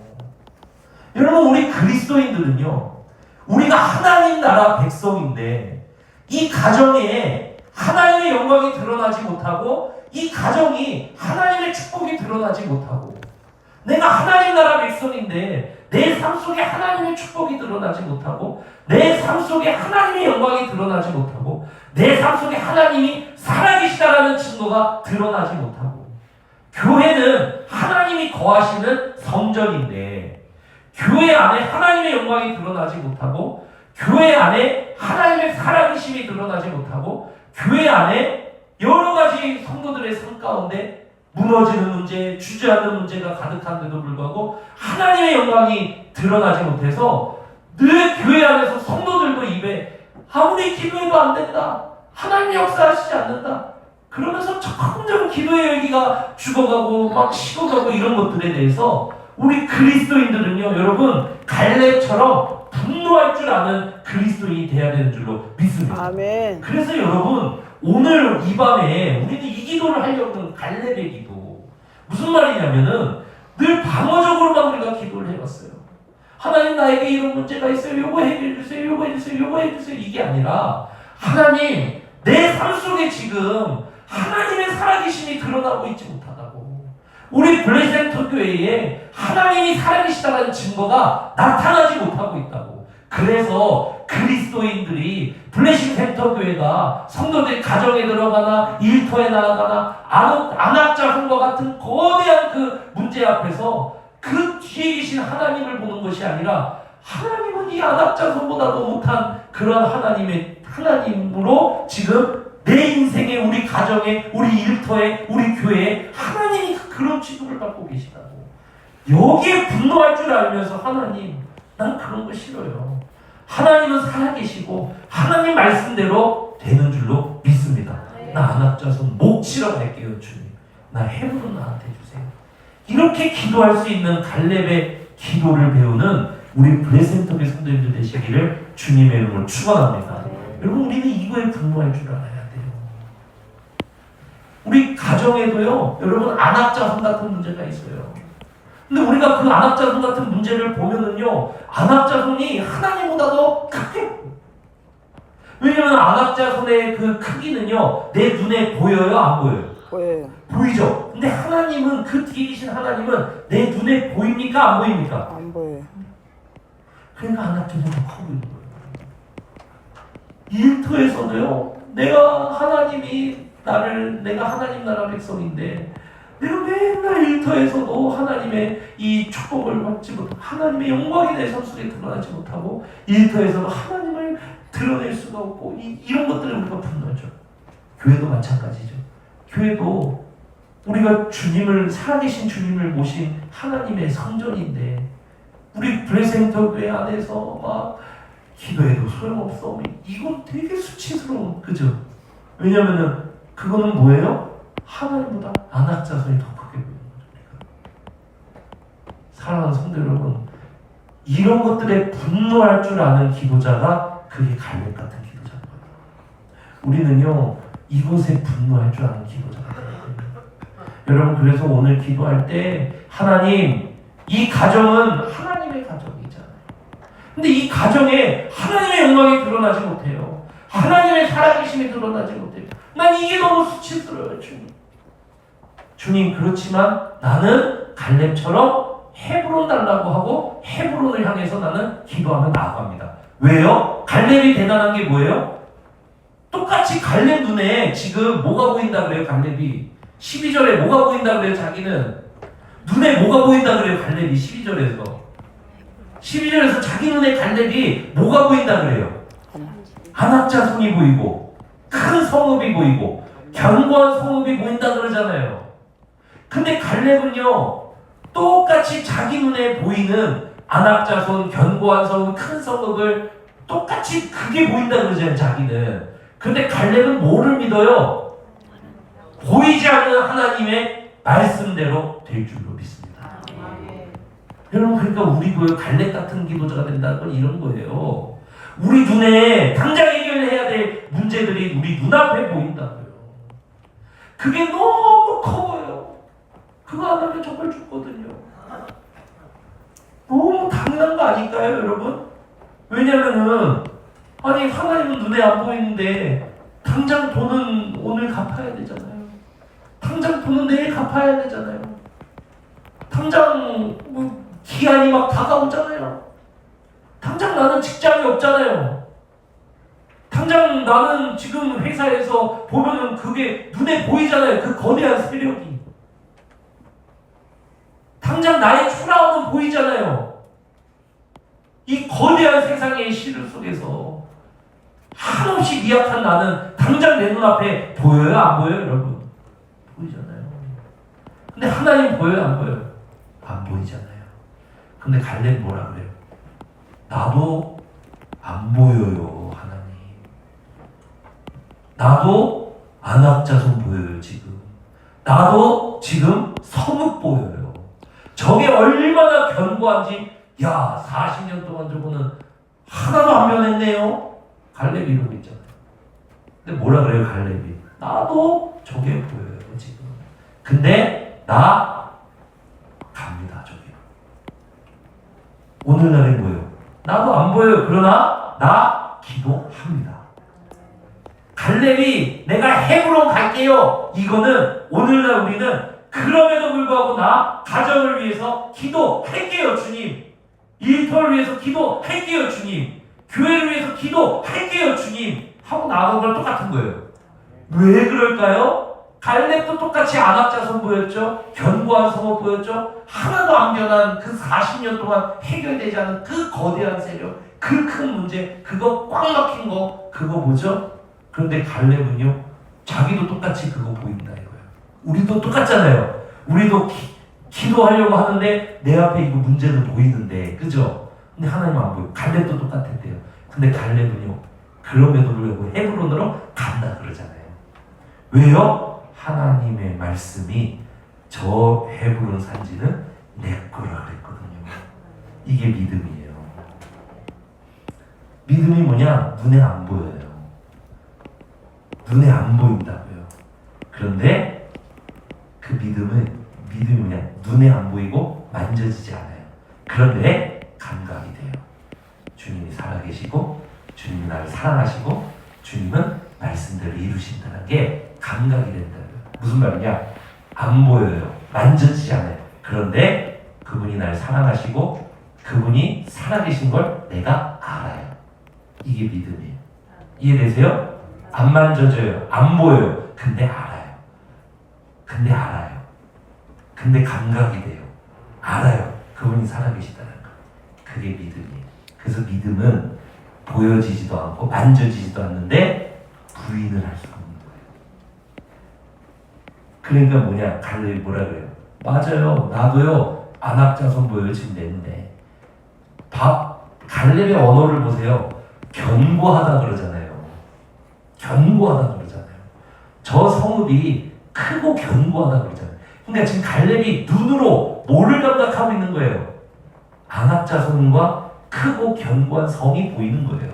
여러분, 우리 그리스도인들은요, 우리가 하나님 나라 백성인데 이 가정에 하나님의 영광이 드러나지 못하고 이 가정이 하나님의 축복이 드러나지 못하고 내가 하나님 나라 백성인데 내 삶 속에 하나님의 축복이 드러나지 못하고 내 삶 속에 하나님의 영광이 드러나지 못하고 내 삶 속에 하나님이 살아계시다라는 증거가 드러나지 못하고 교회는 하나님이 거하시는 성전인데 교회 안에 하나님의 영광이 드러나지 못하고 교회 안에 하나님의 살아계심이 드러나지 못하고 교회 안에 여러 가지 성도들의 삶 가운데 무너지는 문제, 주저하는 문제가 가득한데도 불구하고 하나님의 영광이 드러나지 못해서 늘 교회 안에서 성도들도 입에 아무리 기도해도 안 된다, 하나님이 역사하시지 않는다 그러면서 점점 기도의 열기가 죽어가고 막 식어가고 이런 것들에 대해서 우리 그리스도인들은요, 여러분, 갈렙처럼 분노할 줄 아는 그리스도인이 돼야 되는 줄로 믿습니다. 아멘. 그래서 여러분, 오늘 이 밤에 우리는 이 기도를 하려는 갈렙의 기도. 무슨 말이냐면은 늘 방어적으로만 우리가 기도를 해봤어요. 하나님, 나에게 이런 문제가 있어요. 요거 해주세요. 요거 해주세요. 요거 해주세요. 이게 아니라 하나님, 내 삶 속에 지금 하나님의 살아계심이 드러나고 있지 못하다고. 우리 블레센터 교회에 하나님이 살아계시다는 증거가 나타나지 못하고 있다고. 그래서 그리스도인들이 블레싱 센터 교회가 성도들이 가정에 들어가나 일터에 나아가나 안악자손과 같은 거대한 그 문제 앞에서 그 뒤에 계신 하나님을 보는 것이 아니라 하나님은 이 안악자손보다도 못한 그런 하나님으로 지금 내 인생에, 우리 가정에, 우리 일터에, 우리 교회에 하나님이 그런 취급을 받고 계시다고. 여기에 분노할 줄 알면서 하나님, 난 그런 거 싫어요. 하나님은 살아계시고 하나님 말씀대로 되는 줄로 믿습니다. 나 안악자손 목 치러 갈게요, 주님. 나 헤브론 나한테 주세요. 이렇게 기도할 수 있는 갈렙의 기도를 배우는 우리 블레센터의 성도님들 되시기를 주님의 이름으로 축원합니다. 여러분, 우리는 이거에 분노할 줄 알아야 돼요. 우리 가정에도요, 여러분, 안악자손 같은 문제가 있어요. 근데 우리가 그 안악자손 같은 문제를 보면은요, 안악자손이 하나님보다도 크게, 왜냐면 안악자손의 그 크기는요, 내 눈에 보여요, 안 보여요? 보여요. 보이죠? 근데 하나님은, 그 뒤에 계신 하나님은 내 눈에 보입니까, 안 보입니까? 안 보여요. 그러니까 안악자손이 커 보이는 거예요. 일터에서도요, 내가 하나님 나라 백성인데 내가 맨날 일터에서도 하나님의 이 축복을 받지 못하고 하나님의 영광이 내 삶 속에 드러나지 못하고 일터에서도 하나님을 드러낼 수가 없고 이런 것들을 우리가 분노하죠. 교회도 마찬가지죠. 교회도 우리가 살아계신 주님을 모신 하나님의 성전인데 우리 블레센터 교회 안에서 막 기도해도 소용없어. 이건 되게 수치스러운, 그죠? 왜냐면은 그거는 뭐예요? 하나님보다 안악자손이 더 크게 보이는 거죠. 사랑하는 성도 여러분, 이런 것들에 분노할 줄 아는 기도자가 그게 갈렙 같은 기도자인 거예요. 우리는요, 이곳에 분노할 줄 아는 기도자가 되는 거예요. 여러분, 그래서 오늘 기도할 때 하나님, 이 가정은 하나님의 가정이잖아요. 근데 이 가정에 하나님의 영광이 드러나지 못해요. 하나님의 살아계심이 드러나지 못해요. 난 이게 너무 수치스러워요, 주님. 주님, 그렇지만 나는 갈렙처럼 헤브론 달라고 하고 헤브론을 향해서 나는 기도하며 나아갑니다. 왜요? 갈렙이 대단한 게 뭐예요? 똑같이 갈렙 눈에 지금 뭐가 보인다 그래요, 갈렙이? 12절에 뭐가 보인다 그래요, 자기는? 눈에 뭐가 보인다 그래요, 갈렙이 12절에서? 12절에서 자기 눈에 갈렙이 뭐가 보인다 그래요? 안악자손이 보이고 큰 성읍이 보이고 견고한 성읍이 보인다 그러잖아요. 근데 갈렙은요 똑같이 자기 눈에 보이는 안악자손, 견고한 성읍, 큰 성읍을 똑같이 그게 보인다 그러잖아요, 자기는. 근데 갈렙은 뭐를 믿어요? 보이지 않는 하나님의 말씀대로 될 줄로 믿습니다. 여러분, 그러니까 우리도 갈렙 같은 기도자가 된다는 건 이런 거예요. 우리 눈에 당장 해결해야 될 문제들이 우리 눈앞에 보인다고요. 그게 너무 커 보여요. 그거 안 하면 정말 죽거든요. 너무 당연한 거 아닐까요, 여러분? 왜냐면은 아니 하나님은 눈에 안 보이는데 당장 돈은 오늘 갚아야 되잖아요. 당장 돈은 내일 갚아야 되잖아요. 당장 뭐 기한이 막 다가오잖아요. 당장 나는 직장이 없잖아요. 당장 나는 지금 회사에서 보면은 그게 눈에 보이잖아요. 그 거대한 세력이. 당장 나의 초라함은 보이잖아요. 이 거대한 세상의 시름 속에서 한없이 미약한 나는 당장 내 눈앞에 보여요? 안 보여요? 여러분? 보이잖아요. 근데 하나님 보여요? 안 보여요? 안 보이잖아요. 근데 갈렙 뭐라 그래요? 나도 안 보여요, 하나님. 나도 안악자손 보여요, 지금. 나도 지금 성읍 보여요. 저게 얼마나 견고한지, 야, 40년 동안 저거는 하나도 안 변했네요. 갈렙이 이러고 있잖아요. 근데 뭐라 그래요, 갈렙이? 나도 저게 보여요, 지금. 근데 나 갑니다, 저기. 오늘날에 뭐예요? 나도 안 보여요. 그러나 나 기도합니다. 갈렙이 내가 헤브론 갈게요. 이거는 오늘날 우리는 그럼에도 불구하고 나 가정을 위해서 기도할게요, 주님. 일터를 위해서 기도할게요, 주님. 교회를 위해서 기도할게요, 주님. 하고 나아간 걸 똑같은 거예요. 왜 그럴까요? 갈렙도 똑같이 안악자손 보였죠. 견고한 성읍 보였죠. 하나도 안 변한 그 40년 동안 해결되지 않은 그 거대한 세력, 그 큰 문제, 그거 꽉 막힌 거, 그거 뭐죠? 그런데 갈렙은요, 자기도 똑같이 그거 보인다 이거예요. 우리도 똑같잖아요. 우리도 기도하려고 하는데 내 앞에 이거 문제는 보이는데, 그죠? 근데 하나님 안 보여요. 갈렙도 똑같았대요. 근데 갈렙은요, 그럼에도 불구하고 헤브론으로 간다 그러잖아요. 왜요? 하나님의 말씀이 저 헤브론 산지는 내 거라 그랬거든요. 이게 믿음이에요. 믿음이 뭐냐? 눈에 안 보여요. 눈에 안 보인다고요. 그런데 그 믿음이 뭐냐? 눈에 안 보이고 만져지지 않아요. 그런데 감각이 돼요. 주님이 살아계시고 주님이 나를 사랑하시고 주님은 말씀대로 이루신다는 게 감각이 된다고요. 무슨 말이냐? 안 보여요. 만져지지 않아요. 그런데 그분이 나를 사랑하시고 그분이 살아계신 걸 내가 알아요. 이게 믿음이에요. 이해되세요? 안 만져져요. 안 보여요. 근데 알아요. 근데 알아요. 근데 감각이 돼요. 알아요. 그분이 살아계시다는 거. 그게 믿음이에요. 그래서 믿음은 보여지지도 않고 만져지지도 않는데 부인을 할 수가 없는 거예요. 그러니까 뭐냐? 갈렙이 뭐라 그래요? 맞아요. 나도요. 안악자손 보여요. 지금 냈는데. 갈렙의 언어를 보세요. 견고하다 그러잖아요. 견고하다 그러잖아요. 저 성읍이 크고 견고하다 그러잖아요. 그러니까 지금 갈렙이 눈으로 뭐를 감각하고 있는 거예요? 안악자손과 크고 견고한 성이 보이는 거예요.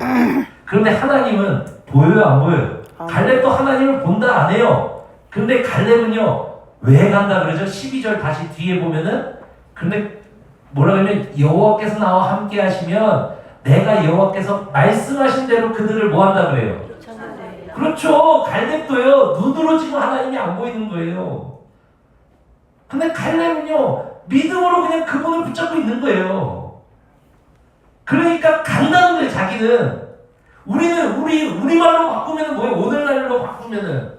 그런데 하나님은 보여요, 안 보여요? 갈렙도 하나님을 본다, 안 해요? 그런데 갈렙은요, 왜 간다 그러죠? 12절 다시 뒤에 보면은, 근데 뭐라 그러면 여호와께서 나와 함께 하시면 내가 여호와께서 말씀하신 대로 그들을 뭐 한다 그래요? 그렇죠. 갈렙도요, 눈으로 지금 하나님이 안 보이는 거예요. 근데 갈렙은요, 믿음으로 그냥 그분을 붙잡고 있는 거예요. 그러니까 간다는 거예요, 자기는. 우리말로 바꾸면 뭐예요? 오늘날로 바꾸면은.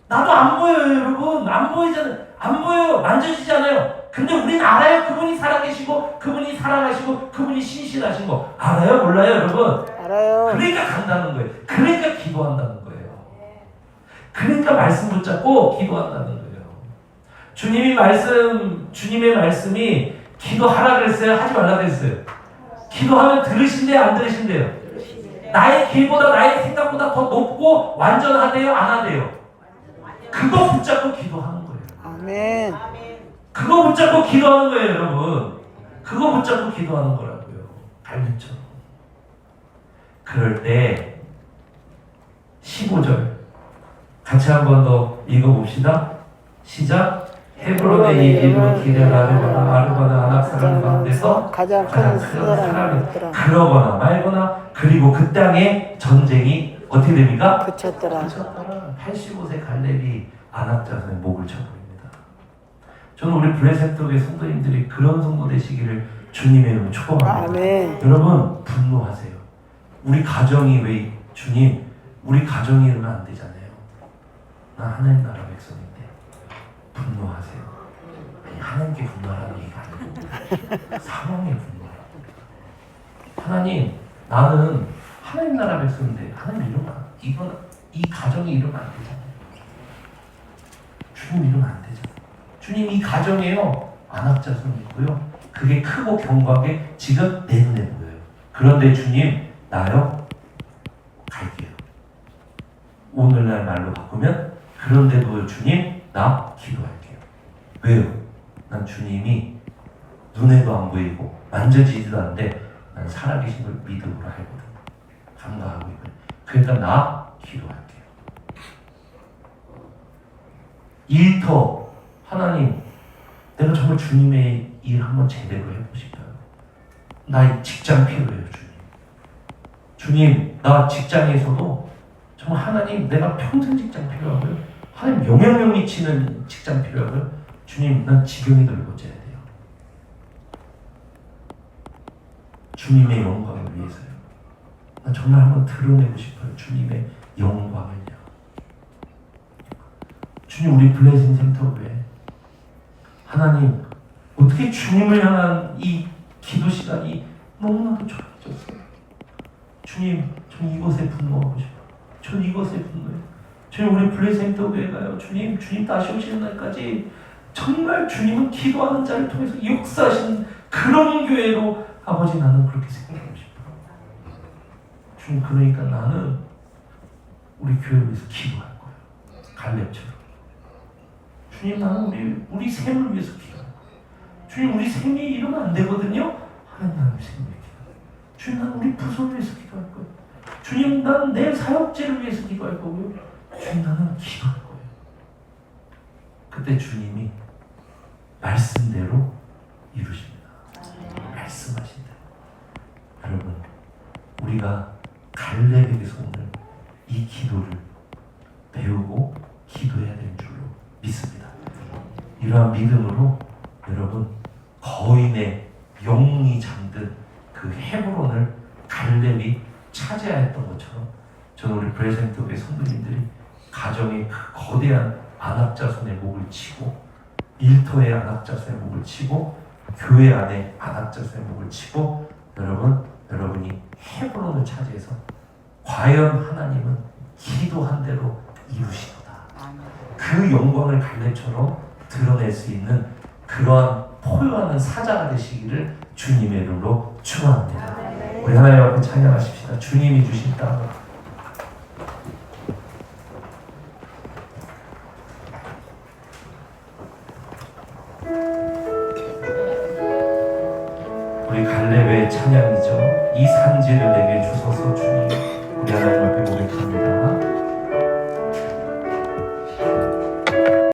나도 안 보여요, 여러분. 안 보이잖아요. 안 보여요. 만져지지 않아요. 근데 우리는 알아요. 그분이 살아계시고 그분이 사랑하시고 그분이 신실하신 거 알아요? 몰라요 여러분? 알아요. 그러니까 간다는 거예요. 그러니까 기도한다는 거예요. 그러니까 말씀 붙잡고 기도한다는 거예요. 주님의 말씀이 기도하라 그랬어요? 하지 말라 그랬어요? 기도하면 들으신대요? 안 들으신대요? 나의 길보다 나의 생각보다 더 높고 완전하대요? 안 하대요? 그거 붙잡고 기도하는 거예요. 아멘. 그거 붙잡고 기도하는 거예요, 여러분. 그거 붙잡고 기도하는 거라고요. 갈렙처럼. 그럴 때 15절 같이 한 번 더 읽어봅시다. 시작. 헤브론의 이름으로 기대하려거나 아르바나 아낙 사람 가운데서 가장 큰 큰 사람이 사람이 그러거나 말거나 그리고 그 땅에 전쟁이 어떻게 됩니까? 그쳤더라. 85세 갈렙이 아낙 자손의 목을 쳐버립니다. 저는 우리 블레셋독의 성도님들이 그런 성도 되시기를 주님의 이름으로 축복합니다. 아멘. 여러분 분노하세요. 우리 가정이 왜 주님 우리 가정이 이러면 안 되잖아요. 나 하나님 나라 백성인데 분노하세요. 아니 하나님께 분노하라는 얘기가 아니고 상황에 분노하라고. 하나님 나는 하나님 나라 백성인데 하나님 이러면 이건 이 가정이 이러면 안 되잖아요. 주님 이러면 안 되잖아요. 주님 이 가정에요 아낙 자손이 있고요. 그게 크고 견고하게 지금 내 눈에 보여요. 그런데 주님 나요 갈게요. 오늘날 말로 바꾸면 그런데도 주님 나 기도할게요. 왜요? 난 주님이 눈에도 안 보이고 만져지지도 않는데 난 살아계신 걸 믿음으로 알거든. 감사하고 있거든. 그러니까 나 기도할게요. 일터 하나님 내가 정말 주님의 일 한번 제대로 해보고 싶어요. 나 직장 필요해요 주님. 주님 나 직장에서도 정말 하나님 내가 평생 직장 필요하고요. 하나님 영향력 미치는 직장 필요하고요. 주님 난 지경이 넓어져야 돼요. 주님의 영광을 위해서요. 난 정말 한번 드러내고 싶어요. 주님의 영광을요. 주님 우리 블레싱 센터교회 하나님 어떻게 주님을 향한 이 기도 시간이 너무나도 좁아졌어요. 주님 전 이것에 분노하고 싶어요. 전 이것에 분노해요. 주님 우리 블레싱 센터교회가요. 주님 다시 오시는 날까지 정말 주님은 기도하는 자를 통해서 역사하시는 그런 교회로 아버지 나는 그렇게 생각하고 싶어요. 주님 그러니까 나는 우리 교회를 위해서 기도할 거예요. 갈렙처럼. 주님 나는 우리 샘을 위해서 기도할 거예요. 주님 우리 샘이 이러면 안 되거든요. 하나님 나는 샘을 기도할 거예요. 주님 나는 우리 부서를 위해서 기도할 거예요. 주님 나는 내 사역제를 위해서 기도할 거고요. 주님 나는 기도할 거예요. 그때 주님이 말씀대로 이루십니다. 말씀하신 대로. 여러분 우리가 갈렙에게서 오늘 이 기도를 배우고 기도해야 되는 줄로 믿습니다. 이러한 믿음으로 여러분 거인의 영웅이 잠든 그 헤브론을 갈렙이 차지해야 했던 것처럼 저는 우리 브레센트교회 성도님들이 가정의 그 거대한 안악자손의 목을 치고 일터의 안악자손의 목을 치고 교회 안에 안악자손의 목을 치고 여러분이 헤브론을 차지해서 과연 하나님은 기도한 대로 이루시도다. 그 영광을 갈렙처럼 드러낼 수 있는 그러한 포효하는 사자가 되시기를 주님의 이름으로 축원합니다. 우리 하나님 앞에 찬양하십시다. 주님이 주신 땅 우리 갈렙의 찬양이죠. 이 산지를 내게 주소서 주님. 우리 하나님 앞에 고백합니다.